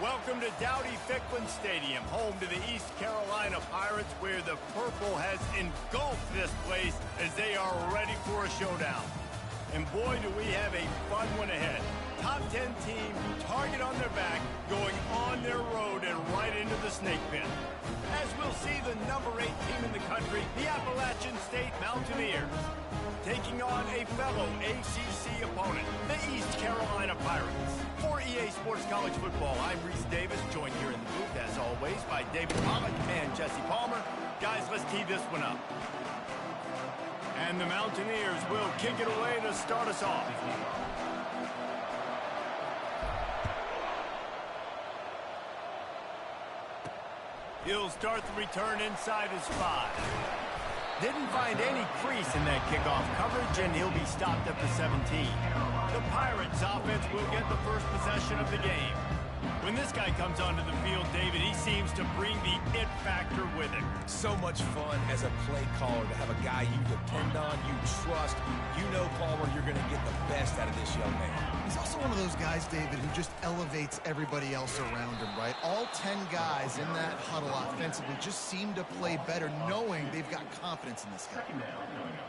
Welcome to Dowdy-Ficklen Stadium, home to the East Carolina Pirates, where the purple has engulfed this place as they are ready for a showdown. And boy, do we have a fun one ahead. Top 10 team, target on their back, going on their road and right into the snake pit. As we'll see the number 8 team in the country, the Appalachian State Mountaineers, taking on a fellow ACC opponent, the East Carolina Pirates. For EA Sports College Football, I'm Reese Davis, joined here in the booth, as always, by David Pollock and Jesse Palmer. Guys, let's tee this one up. And the Mountaineers will kick it away to start us off. He'll start the return inside his 5. Didn't find any crease in that kickoff coverage, and he'll be stopped at the 17. The Pirates offense will get the first possession of the game. When this guy comes onto the field, David, he seems to bring the it factor with him. So much fun as a play caller to have a guy you depend on, you trust. You know, Palmer, you're going to get the best out of this young man. He's also one of those guys, David, who just elevates everybody else around him, right? All 10 guys in that huddle offensively just seem to play better knowing they've got confidence in this guy.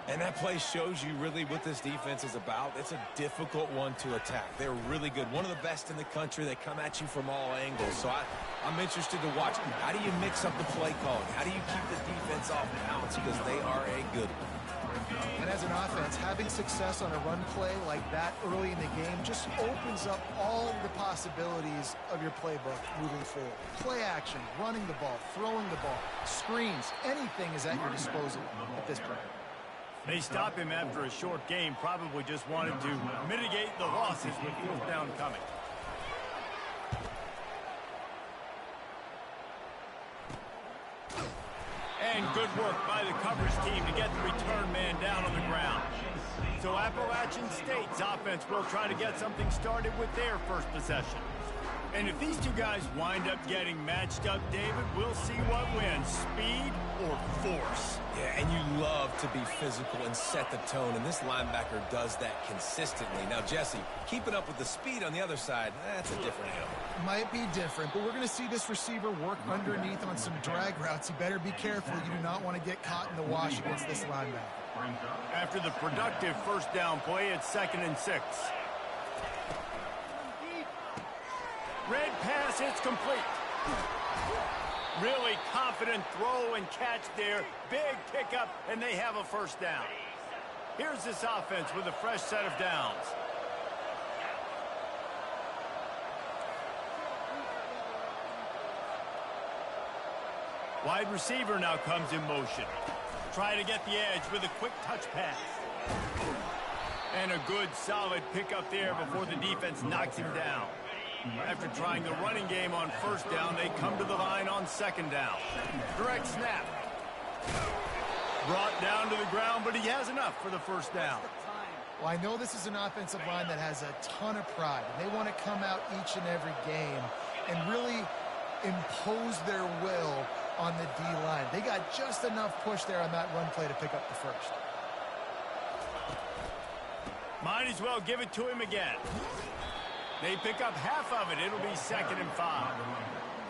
And that play shows you really what this defense is about. It's a difficult one to attack. They're really good. One of the best in the country. They come at you from all angles. So I'm interested to watch. How do you mix up the play calling? How do you keep the defense off balance? Because they are a good one. And as an offense, having success on a run play like that early in the game just opens up all the possibilities of your playbook moving forward. Play action, running the ball, throwing the ball, screens, anything is at your disposal at this point. They stop him after a short game, probably just wanted to mitigate the losses with 4th down coming. And good work by the coverage team to get the return man down on the ground. So Appalachian State's offense will try to get something started with their first possession. And if these two guys wind up getting matched up, David, we'll see what wins, speed or force. Yeah, and you love to be physical and set the tone, and this linebacker does that consistently. Now, Jesse, keeping up with the speed on the other side, that's a different animal. Might be different, but we're going to see this receiver work underneath on some drag routes. You better be careful. You do not want to get caught in the wash against this linebacker. After the productive first down play, it's 2nd and 6. Red pass, it's complete. Really confident throw and catch there. Big pickup, and they have a first down. Here's this offense with a fresh set of downs. Wide receiver now comes in motion. Try to get the edge with a quick touch pass. And a good, solid pickup there before the defense knocks him down. After trying the running game on 1st down, they come to the line on 2nd down. Direct snap. Brought down to the ground, but he has enough for the first down. Well, I know this is an offensive line that has a ton of pride. And they want to come out each and every game and really impose their will on the D-line. They got just enough push there on that run play to pick up the first. Might as well give it to him again. They pick up half of it. It'll be 2nd and 5.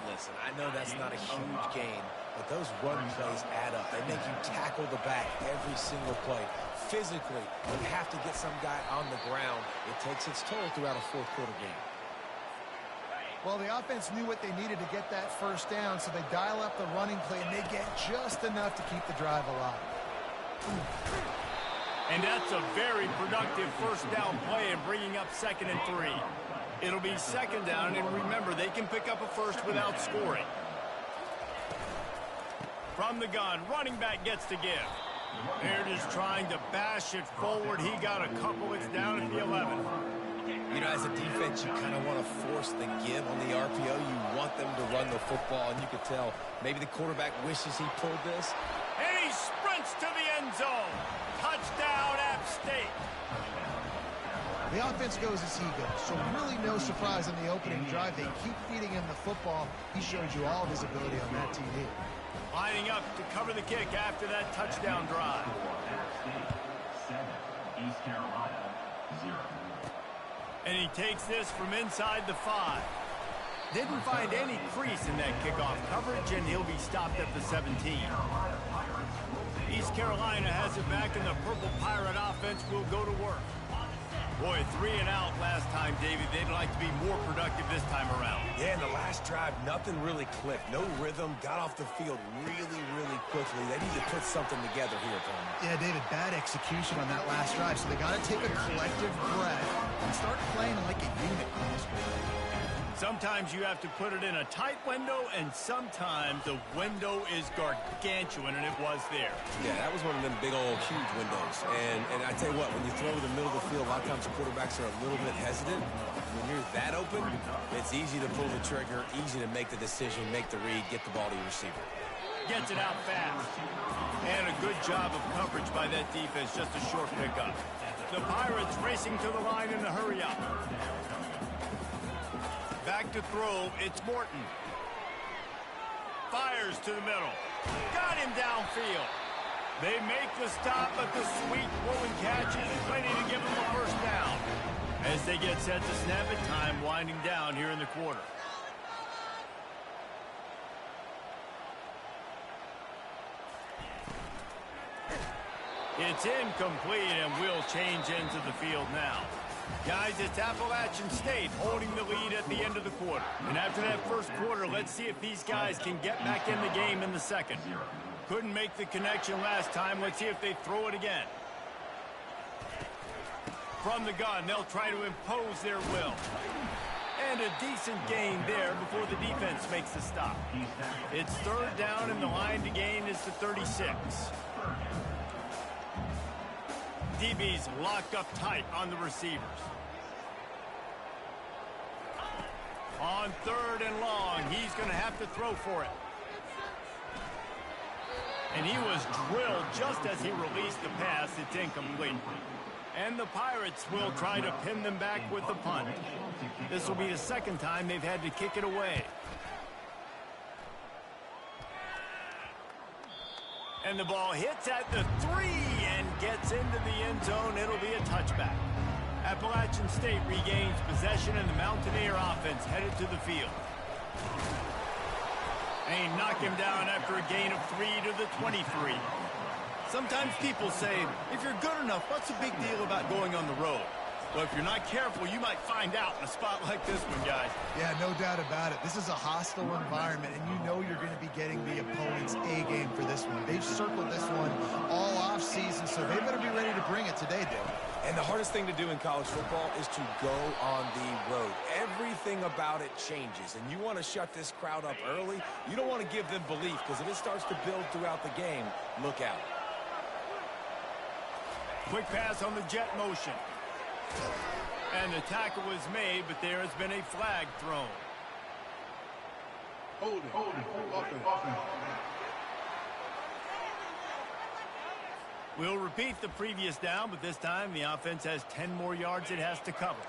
Listen, I know that's not a huge gain, but those run plays add up. They make you tackle the back every single play. Physically, when you have to get some guy on the ground, it takes its toll throughout a 4th quarter game. Well, the offense knew what they needed to get that first down, so they dial up the running play, and they get just enough to keep the drive alive. And that's a very productive first down play and bringing up 2nd and 3. It'll be 2nd down, and remember, they can pick up a first without scoring. From the gun, running back gets to give. They're just trying to bash it forward. He got a couple. It's down at the 11. You know, as a defense, you kind of want to force the give on the RPO. You want them to run the football, and you could tell maybe the quarterback wishes he pulled this. And he sprints to the end zone. Touchdown, App State. The offense goes as he goes, so really no surprise in the opening drive. They keep feeding him the football. He showed you all of his ability on that TV. Lining up to cover the kick after that touchdown drive. East Carolina, 0. And he takes this from inside the 5. Didn't find any crease in that kickoff coverage, and he'll be stopped at the 17. East Carolina has it back, and the Purple Pirate offense will go to work. Boy, 3 and out last time, David. They'd like to be more productive this time around. Yeah, in the last drive, nothing really clicked. No rhythm, got off the field really, really quickly. They need to put something together here, Tony. Yeah, David, bad execution on that last drive, so they got to take a collective breath and start playing like a unit. Sometimes you have to put it in a tight window, and sometimes the window is gargantuan, and it was there. Yeah, that was one of them big old huge windows. And I tell you what, when you throw to the middle of the field, a lot of times quarterbacks are a little bit hesitant. When you're that open, it's easy to pull the trigger, easy to make the decision, make the read, get the ball to your receiver. Gets it out fast. And a good job of coverage by that defense, just a short pickup. The Pirates racing to the line in a hurry up. Back to throw, it's Morton. Fires to the middle. Got him downfield. They make the stop, but the sweet rolling catch is plenty to give them a first down. As they get set to snap it, time winding down here in the quarter. It's incomplete, and we'll change ends of the field now. Guys, it's Appalachian State holding the lead at the end of the quarter. And after that first quarter, let's see if these guys can get back in the game in the second. Couldn't make the connection last time. Let's see if they throw it again. From the gun, they'll try to impose their will. And a decent gain there before the defense makes the stop. It's third down, and the line to gain is the 36. DB's locked up tight on the receivers. On third and long, he's going to have to throw for it. And he was drilled just as he released the pass. It's incomplete. And the Pirates will try to pin them back with the punt. This will be the second time they've had to kick it away. And the ball hits at the 3 and gets into the end zone. It'll be a touchback. Appalachian State regains possession, and the Mountaineer offense headed to the field. And he knocked him down after a gain of 3 to the 23. Sometimes people say, if you're good enough, what's the big deal about going on the road? Well, if you're not careful, you might find out in a spot like this one, guys. Yeah, no doubt about it. This is a hostile environment, and you know you're going to be getting the opponent's A-game for this one. They've circled this one all off-season, so they better be ready to bring it today, Dale. And the hardest thing to do in college football is to go on the road. Everything about it changes, and you want to shut this crowd up early. You don't want to give them belief, because if it starts to build throughout the game, look out. Quick pass on the jet motion. And the tackle was made, but there has been a flag thrown. Hold it. We'll repeat the previous down, but this time the offense has 10 more yards it has to cover.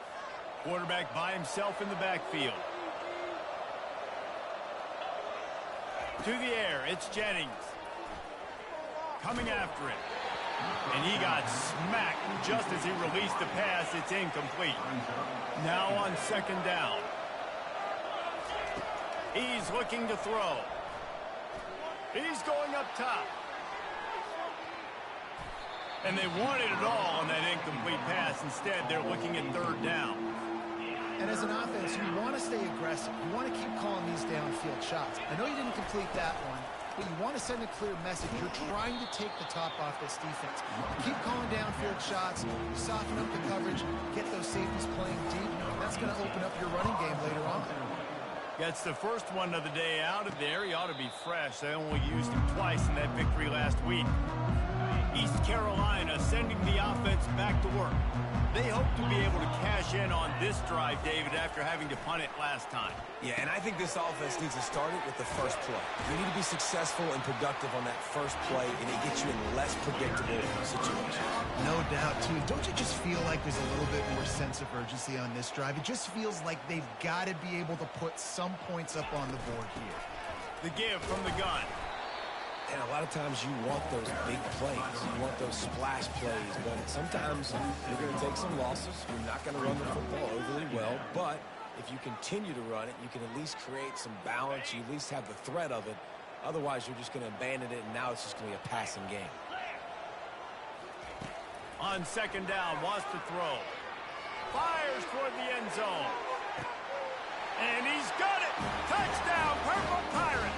Quarterback by himself in the backfield. To the air, it's Jennings. Coming after it. And he got smacked just as he released the pass. It's incomplete. Now on second down. He's looking to throw. He's going up top. And they wanted it all on that incomplete pass. Instead, they're looking at third down. And as an offense, you want to stay aggressive. You want to keep calling these downfield shots. I know you didn't complete that one, but you want to send a clear message. You're trying to take the top off this defense. Keep calling downfield shots, soften up the coverage, get those safeties playing deep. That's going to open up your running game later on. Gets the first one of the day out of there. He ought to be fresh. They only used him twice in that victory last week. East Carolina sending the offense back to work. They hope to be able to cash in on this drive, David, after having to punt it last time. Yeah, and I think this offense needs to start it with the first play. You need to be successful and productive on that first play, and it gets you in less predictable situations. No doubt, too. Don't you just feel like there's a little bit more sense of urgency on this drive? It just feels like they've got to be able to put some points up on the board here. The give from the gun. And a lot of times you want those big plays. You want those splash plays. But sometimes you're going to take some losses. You're not going to run the football overly well. But if you continue to run it, you can at least create some balance. You at least have the threat of it. Otherwise, you're just going to abandon it, and now it's just going to be a passing game. On second down, wants to throw. Fires toward the end zone. And he's got it! Touchdown, Purple Pirates!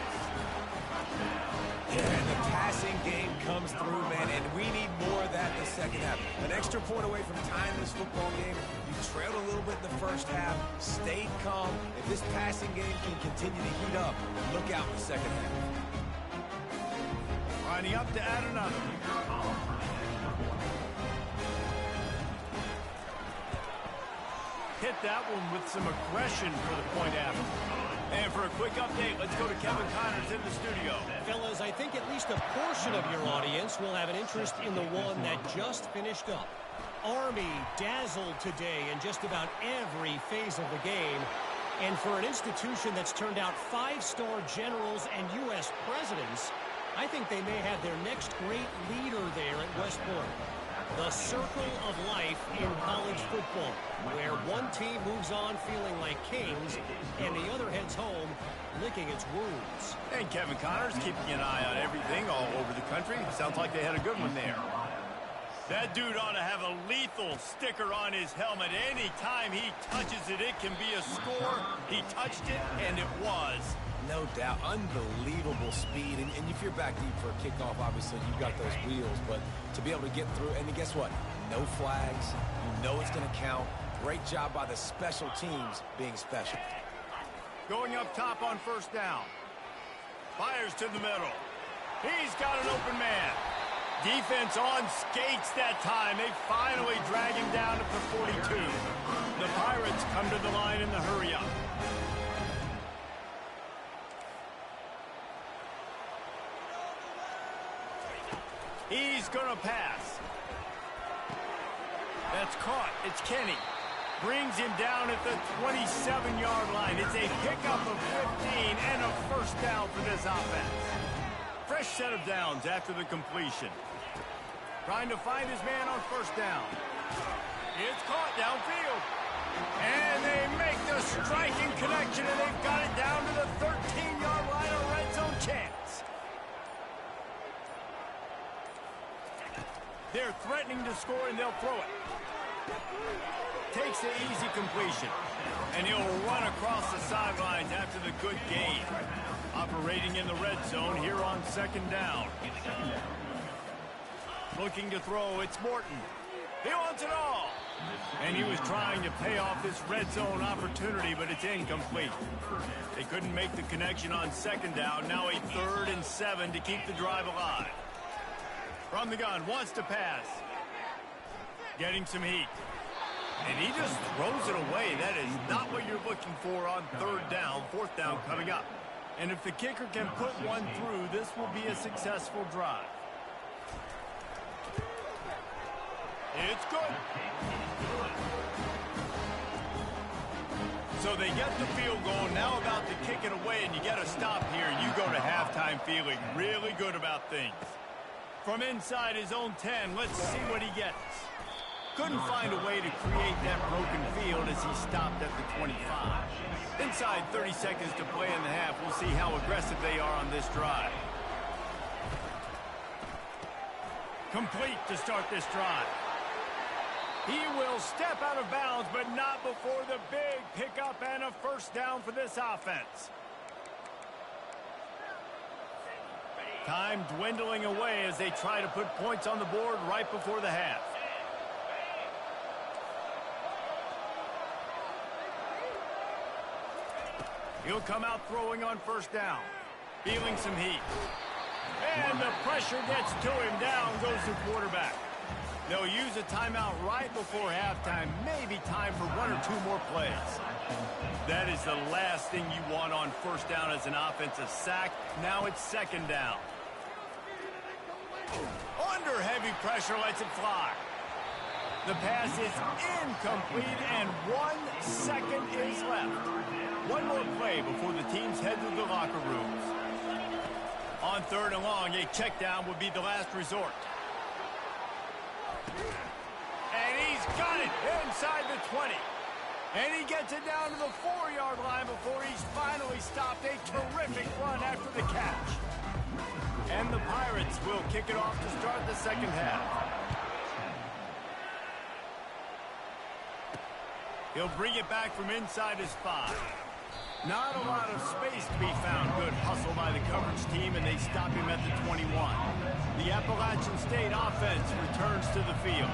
Yeah, and the passing game comes through, man, and we need more of that in the second half. An extra point away from tying this football game. You trailed a little bit in the first half, stayed calm. If this passing game can continue to heat up, look out in the second half. Lining up to add another. Hit that one with some aggression for the point after. And for a quick update, let's go to Kevin Connors in the studio. Fellas, I think at least a portion of your audience will have an interest in the one that just finished up. Army dazzled today in just about every phase of the game. And for an institution that's turned out 5-star generals and U.S. presidents, I think they may have their next great leader there at West Point. The circle of life in college football, where one team moves on feeling like kings and the other heads home licking its wounds. And Kevin Connors keeping an eye on everything all over the country. Sounds like they had a good one there. That dude ought to have a lethal sticker on his helmet. Anytime he touches it, it can be a score. He touched it, and it was. No doubt. Unbelievable speed. And if you're back deep for a kickoff, obviously you've got those wheels. But to be able to get through, and guess what? No flags. You know it's going to count. Great job by the special teams being special. Going up top on first down. Fires to the middle. He's got an open man. Defense on skates that time. They finally drag him down at the 42. The Pirates come to the line in the hurry-up. He's going to pass. That's caught. It's Kenny. Brings him down at the 27-yard line. It's a pickup of 15 and a first down for this offense. Fresh set of downs after the completion. Trying to find his man on first down. It's caught downfield. And they make the striking connection, and they've got it down to the 13-yard line, a red zone chance. They're threatening to score, and they'll throw it. Takes the easy completion. And he'll run across the sidelines after the good gain. Operating in the red zone here on second down. Looking to throw, it's Morton. He wants it all. And he was trying to pay off this red zone opportunity, but it's incomplete. They couldn't make the connection on second down. Now a 3rd and 7 to keep the drive alive. From the gun, wants to pass. Getting some heat. And he just throws it away. That is not what you're looking for on 3rd down, 4th down coming up. And if the kicker can put one through, this will be a successful drive. It's good. So they get the field goal, now about to kick it away, and you get a stop here. You go to halftime feeling really good about things. From inside his own 10, let's see what he gets. Couldn't find a way to create that broken field as he stopped at the 25. Inside 30 seconds to play in the half. We'll see how aggressive they are on this drive. Complete to start this drive. He will step out of bounds, but not before the big pickup and a first down for this offense. Time dwindling away as they try to put points on the board right before the half. He'll come out throwing on first down. Feeling some heat. And the pressure gets to him. Down goes the quarterback. They'll use a timeout right before halftime. Maybe time for 1 or 2 more plays. That is the last thing you want on first down as an offensive sack. Now it's second down. Under heavy pressure, lets it fly. The pass is incomplete, and 1 second is left. One more play before the teams head to the locker rooms. On 3rd and long, a check down would be the last resort. And he's got it inside the 20. And he gets it down to the 4-yard line before he's finally stopped. A terrific run after the catch. And the Pirates will kick it off to start the second half. He'll bring it back from inside his 5. Not a lot of space to be found. Good hustle by the coverage team, and they stop him at the 21. The Appalachian State offense returns to the field.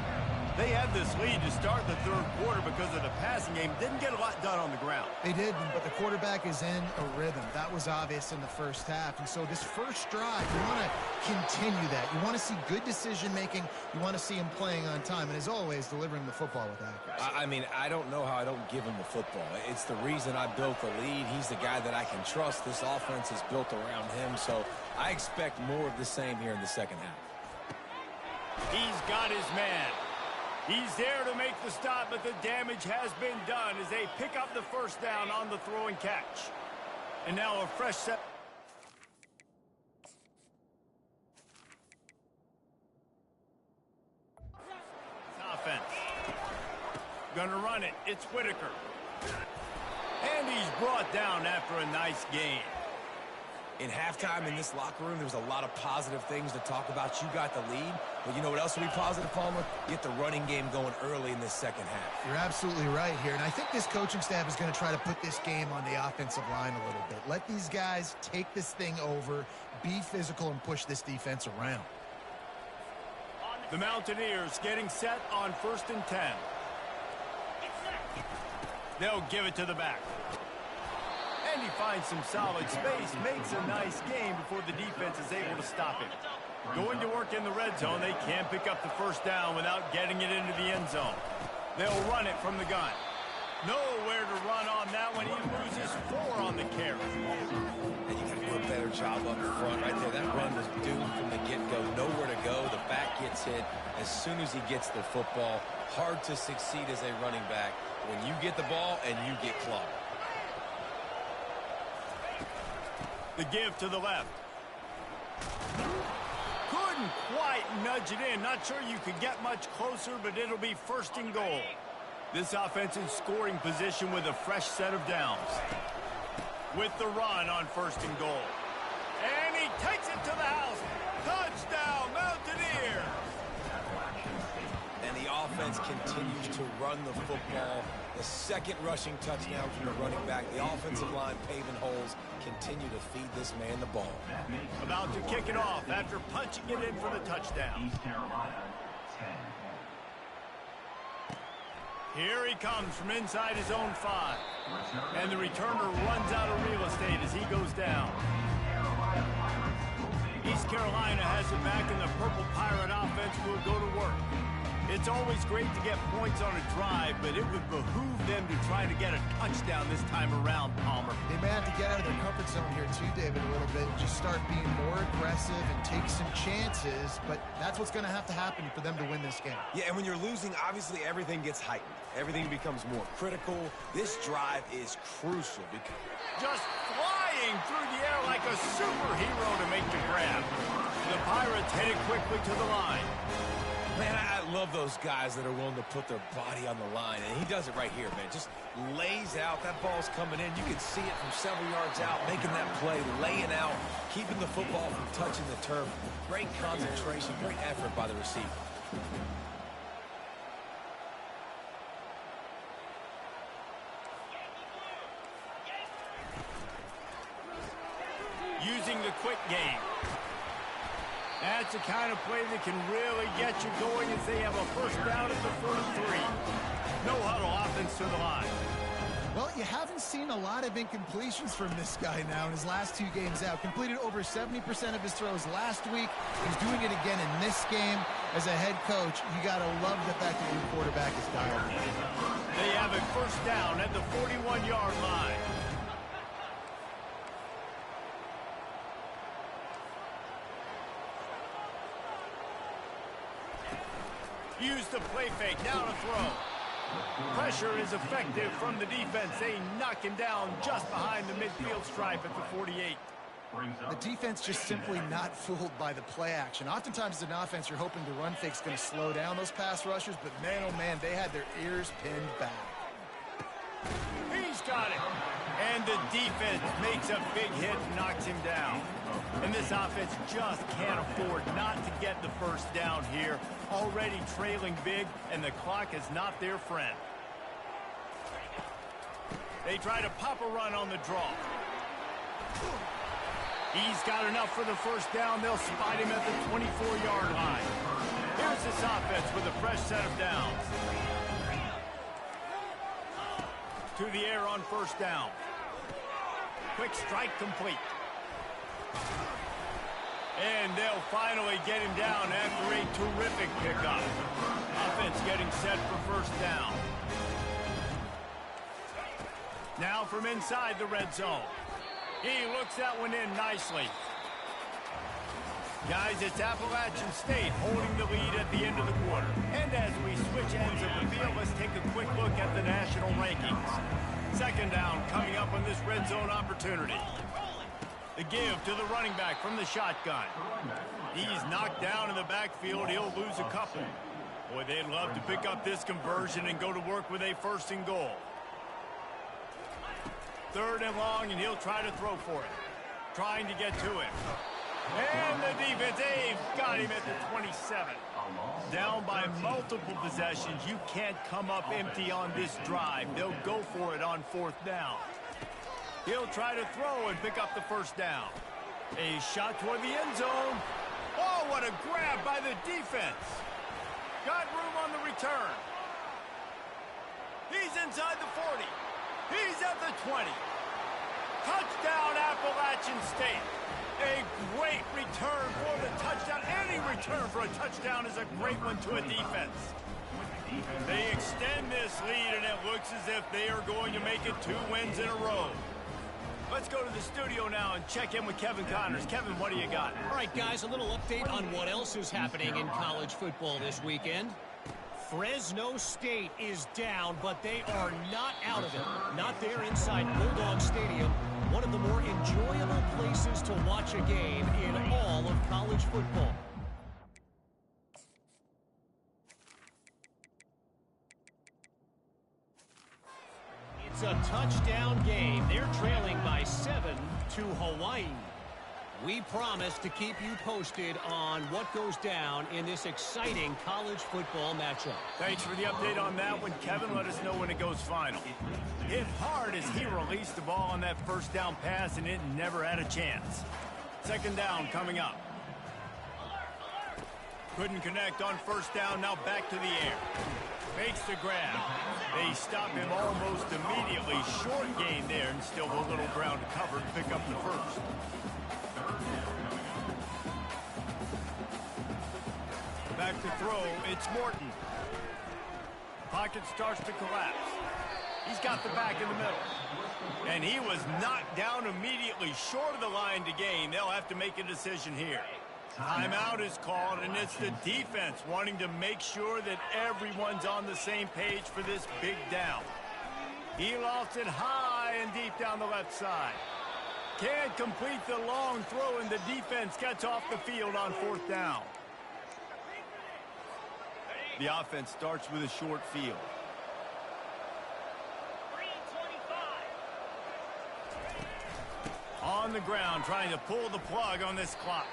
They had this lead to start the third quarter because of the passing game. Didn't get a lot done on the ground. They did, but the quarterback is in a rhythm. That was obvious in the first half. And so this first drive, you want to continue that. You want to see good decision-making. You want to see him playing on time. And as always, delivering the football with accuracy. I mean, I don't know how I don't give him the football. It's the reason I built the lead. He's the guy that I can trust. This offense is built around him. So I expect more of the same here in the second half. He's got his man. He's there to make the stop, but the damage has been done as they pick up the first down on the throw and catch. And now a fresh set. Offense. Gonna run it. It's Whitaker. And he's brought down after a nice gain. In halftime in this locker room, there was a lot of positive things to talk about. You got the lead, but you know what else will be positive, Palmer? Get the running game going early in this second half. You're absolutely right here, and I think this coaching staff is going to try to put this game on the offensive line a little bit. Let these guys take this thing over, be physical, and push this defense around. The Mountaineers getting set on 1st and 10. They'll give it to the back. And he finds some solid space, makes a nice game before the defense is able to stop him. Going to work in the red zone, they can't pick up the first down without getting it into the end zone. They'll run it from the gun. Nowhere to run on that one. He loses 4 on the carry. And you got to do a better job up front right there. That run was doomed from the get-go. Nowhere to go. The back gets hit as soon as he gets the football. Hard to succeed as a running back when you get the ball and you get clogged. The give to the left. Couldn't quite nudge it in. Not sure you could get much closer, but it'll be 1st and goal. This offense in scoring position with a fresh set of downs. With the run on 1st and goal. And he takes it to the house. Touchdown, Mountaineers! And the offense continues to run the football. The second rushing touchdown from the running back. The offensive line paving holes. Continue to feed this man the ball. About to kick it off after punching it in for the touchdown. Here he comes from inside his own 5. And the returner runs out of real estate as he goes down. East Carolina has it back, and the Purple Pirate offense will go to work. It's always great to get points on a drive, but it would behoove them to try to get a touchdown this time around, Palmer. They may have to get out of their comfort zone here too, David, a little bit. Just start being more aggressive and take some chances, but that's what's going to have to happen for them to win this game. Yeah, and when you're losing, obviously everything gets heightened. Everything becomes more critical. This drive is crucial because just flying through the air like a superhero to make the grab. The Pirates headed quickly to the line. Man, I love those guys that are willing to put their body on the line, and he does it right here, man. Just lays out. That ball's coming in. You can see it from several yards out, making that play, laying out, keeping the football from touching the turf. Great concentration, great effort by the receiver. Using the quick game. That's the kind of play that can really get you going as they have a first down at the 43. No huddle offense to the line. Well, you haven't seen a lot of incompletions from this guy now in his last 2 games out. Completed over 70% of his throws last week. He's doing it again in this game. As a head coach, you got to love the fact that your quarterback is dialed in. They have a first down at the 41-yard line. Use the play fake, now to throw. Pressure is effective from the defense. They knock him down just behind the midfield stripe at the 48. The defense just simply not fooled by the play action. Oftentimes as an offense, you're hoping the run fake's going to slow down those pass rushers, but man, oh man, they had their ears pinned back. He's got it. And the defense makes a big hit and knocks him down. And this offense just can't afford not to get the first down here. Already trailing big, and the clock is not their friend. They try to pop a run on the draw. He's got enough for the first down. They'll spot him at the 24-yard line. Here's this offense with a fresh set of downs. To the air on first down. Quick strike complete. And they'll finally get him down after a terrific pickup. Offense getting set for first down. Now from inside the red zone. He looks that one in nicely. Guys, it's Appalachian State holding the lead at the end of the quarter. And as we switch ends of the field, let's take a quick look at the national rankings. Second down coming up on this red zone opportunity. The give to the running back from the shotgun. He's knocked down in the backfield. He'll lose a couple. Boy, they'd love to pick up this conversion and go to work with a first and goal. Third and long, and he'll try to throw for it. Trying to get to it. And the defense, they've got him at the 27. Down by multiple possessions. You can't come up empty on this drive. They'll go for it on fourth down. He'll try to throw and pick up the first down. A shot toward the end zone. Oh, what a grab by the defense. Got room on the return. He's inside the 40. He's at the 20. Touchdown, Appalachian State. A great return for the touchdown. Any return for a touchdown is a great one to a defense. They extend this lead, and it looks as if they are going to make it 2 wins in a row. Let's go to the studio now and check in with Kevin Connors. Kevin, what do you got? All right, guys, a little update on what else is happening in college football this weekend. Fresno State is down, but they are not out of it. Not there inside Bulldog Stadium, one of the more enjoyable places to watch a game in all of college football. It's a touchdown game. They're trailing by 7 to Hawaii. We promise to keep you posted on what goes down in this exciting college football matchup. Thanks for the update on that one, Kevin. Let us know when it goes final. Hit hard as he released the ball on that first down pass, and it never had a chance. Second down coming up. Couldn't connect on first down, now back to the air. Fakes the grab. They stop him almost immediately. Short gain there, and still a little ground to cover to pick up the first. Back to throw, it's Morton. Pocket starts to collapse. He's got the back in the middle. And he was knocked down immediately short of the line to gain. They'll have to make a decision here. Timeout is called, and it's the defense wanting to make sure that everyone's on the same page for this big down. He lost it high and deep down the left side. Can't complete the long throw, and the defense gets off the field on fourth down. The offense starts with a short field. On the ground, trying to pull the plug on this clock.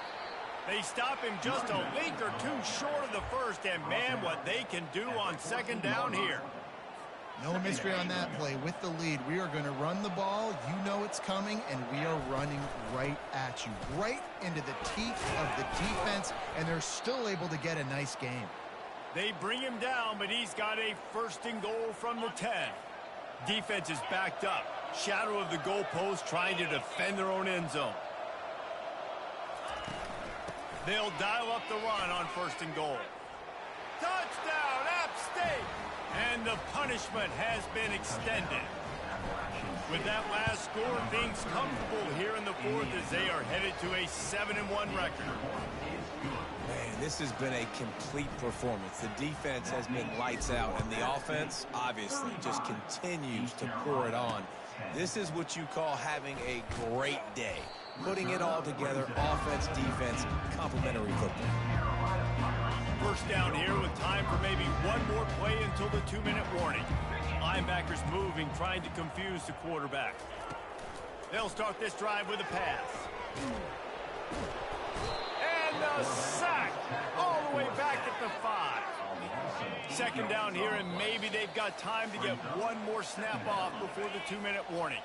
They stop him just a link or two short of the first, and man, what they can do on second down here. No mystery on that play. With the lead, we are going to run the ball. You know it's coming, and we are running right at you, right into the teeth of the defense, and they're still able to get a nice game. They bring him down, but he's got a first and goal from the 10. Defense is backed up. Shadow of the goalpost, trying to defend their own end zone. They'll dial up the run on first and goal. Touchdown, App State! And the punishment has been extended. With that last score, things comfortable here in the fourth as they are headed to a 7-1 record. Man, this has been a complete performance. The defense has been lights out, and the offense, obviously, just continues to pour it on. This is what you call having a great day. Putting it all together, offense, defense, complementary football. First down here with time for maybe one more play until the 2-minute warning. Linebackers moving, trying to confuse the quarterback. They'll start this drive with a pass. And a sack all the way back at the 5. Second down here, and maybe they've got time to get one more snap off before the 2-minute warning.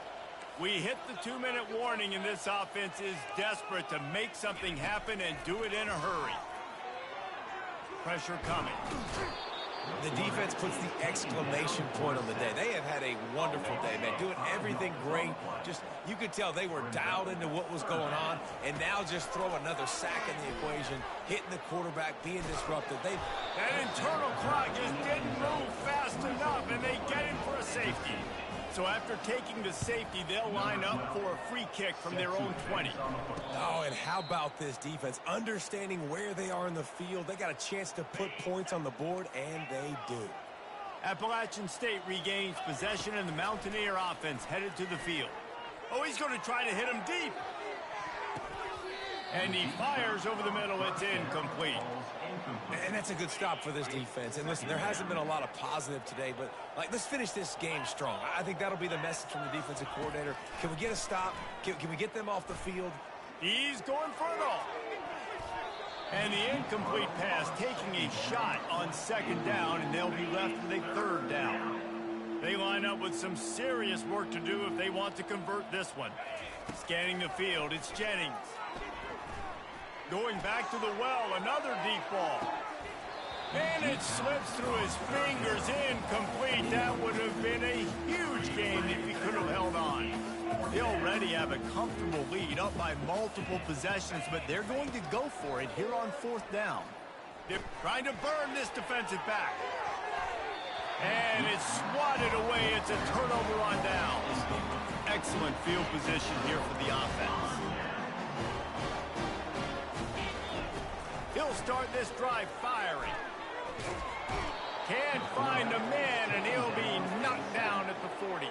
We hit the 2-minute warning, and this offense is desperate to make something happen and do it in a hurry. Pressure coming. The defense puts the exclamation point on the day. They have had a wonderful day, man, doing everything great. Just, you could tell they were dialed into what was going on, and now just throw another sack in the equation, hitting the quarterback, being disruptive. That internal clock just didn't move fast enough, and they get him for a safety. So after taking the safety, they'll line up for a free kick from their own 20. Oh, and how about this defense? Understanding where they are in the field. They got a chance to put points on the board, and they do. Appalachian State regains possession, and the Mountaineer offense headed to the field. Oh, he's going to try to hit him deep. And he fires over the middle. It's incomplete. And that's a good stop for this defense. And listen, there hasn't been a lot of positive today, but let's finish this game strong. I think that'll be the message from the defensive coordinator. Can we get a stop? Can we get them off the field? He's going for it all. And the incomplete pass taking a shot on second down, and they'll be left with a third down. They line up with some serious work to do if they want to convert this one. Scanning the field, it's Jennings. Going back to the well, another deep ball. And it slips through his fingers, incomplete. That would have been a huge gain if he could have held on. They already have a comfortable lead, up by multiple possessions, but they're going to go for it here on fourth down. They're trying to burn this defensive back. And it's swatted away. It's a turnover on downs. Excellent field position here for the offense. He'll start this drive firing. Can't find a man, and he'll be knocked down at the 40.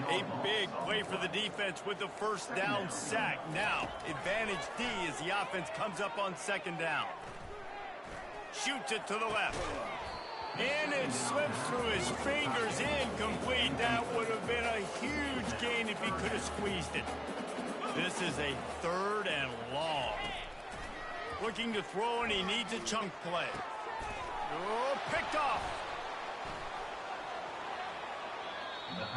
A big play for the defense with the first down sack. Now, advantage D as the offense comes up on second down. Shoots it to the left. And it slips through his fingers, incomplete. That would have been a huge gain if he could have squeezed it. This is a third and long. Looking to throw, and he needs a chunk play. Oh, picked off.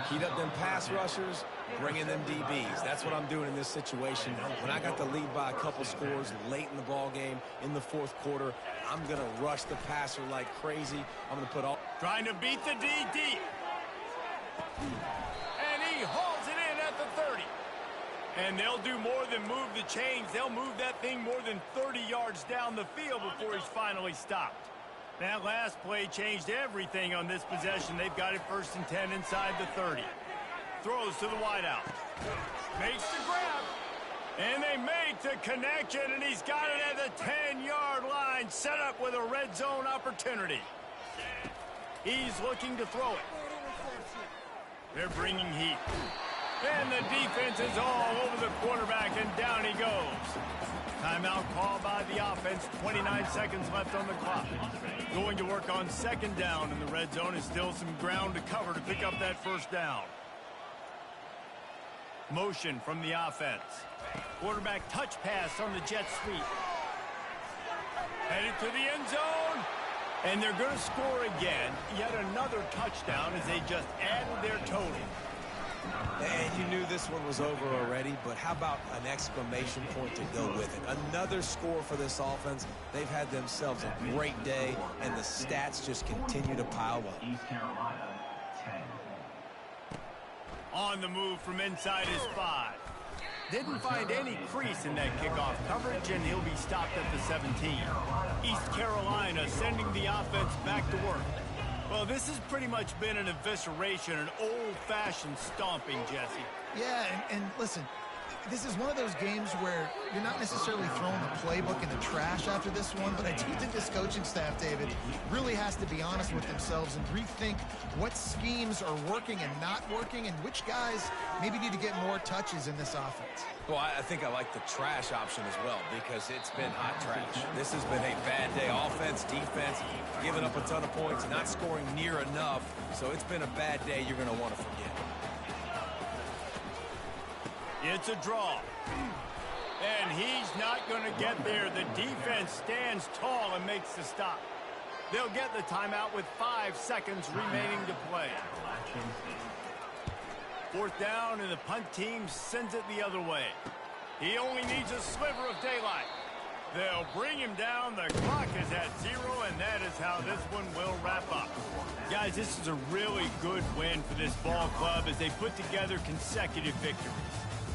Heat up them pass rushers, bring in them DBs. That's what I'm doing in this situation. When I got the lead by a couple scores late in the ball game, in the fourth quarter, I'm going to rush the passer like crazy. I'm going to put all... Trying to beat the D deep. And he hauls it in at the 30. And they'll do more than move the chains. They'll move that thing more than 30 yards down the field before he's finally stopped. That last play changed everything on this possession. They've got it 1st and 10 inside the 30. Throws to the wideout. Makes the grab. And they make the connection, and he's got it at the 10-yard line, set up with a red zone opportunity. He's looking to throw it. They're bringing heat. And the defense is all over the quarterback, and down he goes. Timeout called by the offense. 29 seconds left on the clock. Going to work on second down, and the red zone is still some ground to cover to pick up that first down. Motion from the offense. Quarterback touch pass on the jet sweep. Headed to the end zone. And they're going to score again. Yet another touchdown as they just added their total. And you knew this one was over already, but how about an exclamation point to go with it? Another score for this offense. They've had themselves a great day, and the stats just continue to pile up. East Carolina, 10. On the move from inside his 5. Didn't find any crease in that kickoff coverage, and he'll be stopped at the 17. East Carolina sending the offense back to work. Well, this has pretty much been an evisceration, an old-fashioned stomping, Jesse. Yeah, and listen, this is one of those games where you're not necessarily throwing the playbook in the trash after this one, but I do think this coaching staff, David, really has to be honest with themselves and rethink what schemes are working and not working and which guys maybe need to get more touches in this offense. Well, I think I like the trash option as well because it's been hot trash. This has been a bad day. Offense, defense, giving up a ton of points, not scoring near enough. So it's been a bad day you're going to want to forget. It's a draw. And he's not going to get there. The defense stands tall and makes the stop. They'll get the timeout with 5 seconds remaining to play. 4th down, and the punt team sends it the other way. He only needs a sliver of daylight. They'll bring him down. The clock is at 0, and that is how this one will wrap up. Guys, this is a really good win for this ball club as they put together consecutive victories.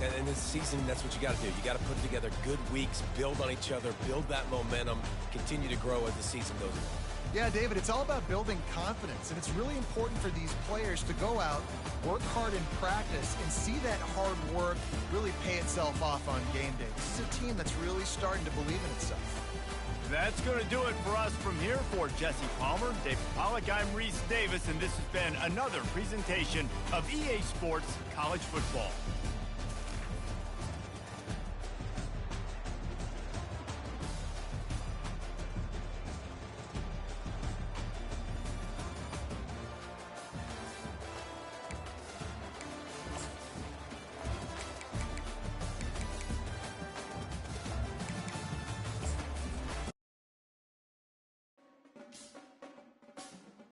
And in this season, that's what you got to do. You got to put together good weeks, build on each other, build that momentum, continue to grow as the season goes on. Yeah, David, it's all about building confidence, and it's really important for these players to go out, work hard in practice, and see that hard work really pay itself off on game day. This is a team that's really starting to believe in itself. That's going to do it for us from here. For Jesse Palmer, David Pollack, I'm Reese Davis, and this has been another presentation of EA Sports College Football.